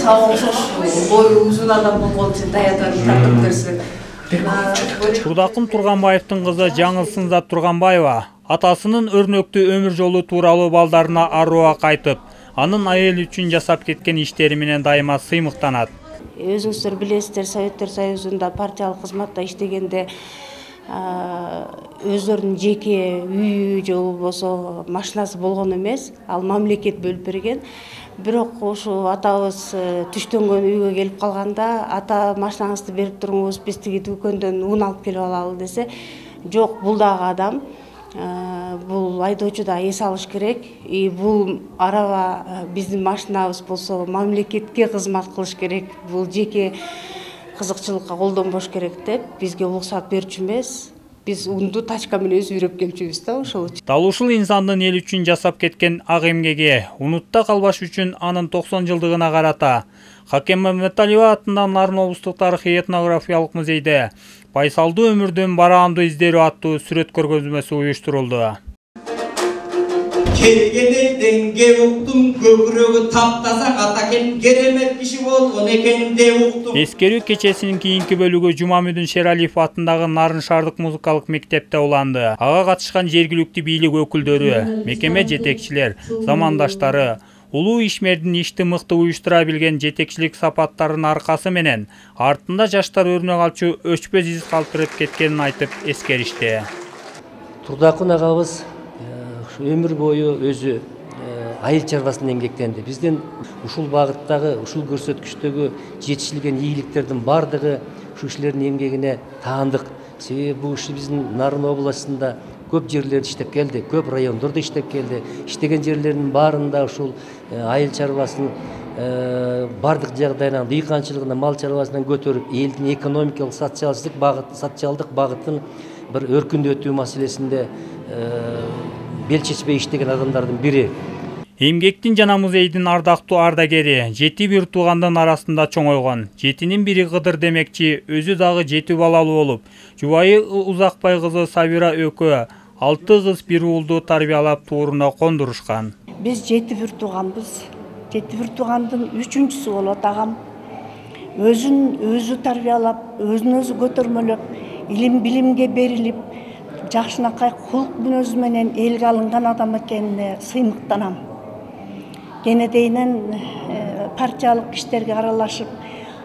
сау бою uzun адам болгон үчүн даярданып тартып берсе. Турдакын Турганбаевдин кызы Жаңыл Сынзат Турганбаева атасынын өрнөктүү өмүр жолу тууралуу балдарына арууга кайтып, анын айыл үчүн жасап кеткен иштери менен дайыма сыймыктанат. Өзүңүздөр билесиздер, Советтер Союзунда партиялык кызматта иштегенде өздөрүнүн жеке үйү же болбосо машинасы болгон эмес, ал мамлекет бөлүп берген. Бирок ушу атабыз түштөнгөн үйгө келип калганда, ата машинаңызды берип туруңуз, биз тиги дүкөндөн ун алып келип алалы десе, жок, бул дагы адам, бул айдоочу да эс алыш керек. И бул араба биздин машинабыз болсо мамлекетке кызмат кылыш керек. Бул жеке кызыкчылыкка колдонбош керек деп бизге уруксат берчү эмес. Биз унду тачка менен өзү үйрөп келчүбүз да ошол. Дал ушул инсандын эл үчүн жасап кеткен ак эмгеги унутта калбаш үчүн анын 90 жылдыгына карата Хакем Маматалиева атынан Нарын облустук тарыхый этнографиялык музейде Байсалдуу өмүрдөн бараанды издерүү аттуу сүрөт көргөзмөсү уюштурулду. Келгенде денге уктум, көкүрөгү таптаса атакен керемет киши болгон экен деп уктум. Эскерүү кечесинин кийинки бөлүгү Жумамүдүн Шералиев атындагы Нарын шаардык музыкалык мектепте уланды. Ага катышкан жергиликтүү бийлик өкүлдөрү, мекеме жетекчилер, замандаштары, улуу ишмердин ишти мыкты уюштура билген жетекчилик сапаттарынын аркасы менен артында жаштар өрнөк алчу өчпөз из калтырып кеткенин айтып эскеришти. Турдакын агабыз өмүр бою өзү айыл чарбасында эмгектенди. Биздин ушул багыттагы, ушул көрсөткүчтөгү жетишилген ийгиликтердин бардыгы ушу кишилердин эмгегине таандык. Себеби бул иши биздин Нарын областында көп жерлерде иштеп келди, көп райондордо иштеп келди. Иштеген жерлердин баарында ушул айыл чарбасын бардык жагдайынан, дыйканчылыгынан, мал чарбасынан көтөрүп, элдин экономикалык, социалдык багытын бир өркүндөтүү маселесинде бел чечпей иштеген адамдардын бири. Эмгектин жана музейдин ардактуу ардагери 7 бир туугандын арасында чоңойгон. 7-нин бири Кыдыр демекчи, өзү дагы 7 балалуу болуп, жубайы Узакбай кызы Сабира өкө 6 кыз бир уулду тарбиялап тууруна кондурушкан. Биз 7 бир тууганбыз. 7 бир туугандын 3-үчүсү болот агам. Өзү тарбиялап, өзүн көтөрмөлөп, илим билимге берилип, жакшынакай кулк мүнөзү менен элге алынган адам экенине сыймыктанам. Кенедейинен партиялык иштерге аралашып,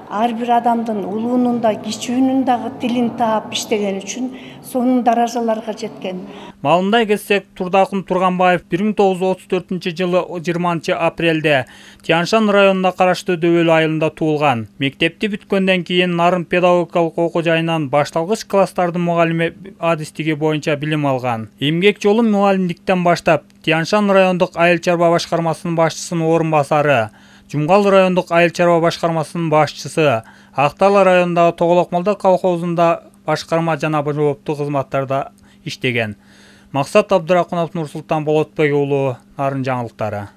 ар бир адамдын улуунун да, кичүүнүн дагы тилин таап иштеген үчүн сонун даражаларга жеткен. Малындай кетсек, Турдакын Турганбаев 1934-жылы 20 апрелде Тяншан районуна караштуу Дөбөл айылында туулган. Мектепти бүткөндөн кийин Нарын педагогикалык окуу жайынан башталгыч класстардын мугалими адистиги боюнча билим алган. Эмгек жолун мугалимдиктен баштап, Тяншан райондук айыл чарба башкармасынын башчысынын орун басары, Жумгал райондук айыл чарба башкармасынын башчысы, Актала районундагы Тоголокмалда колхозунда башкарма жана жооптуу кызматтарда иштеген. Максат Абдыракунов, Нурсултан Болотбек уулу, Нарын жаңылыктары.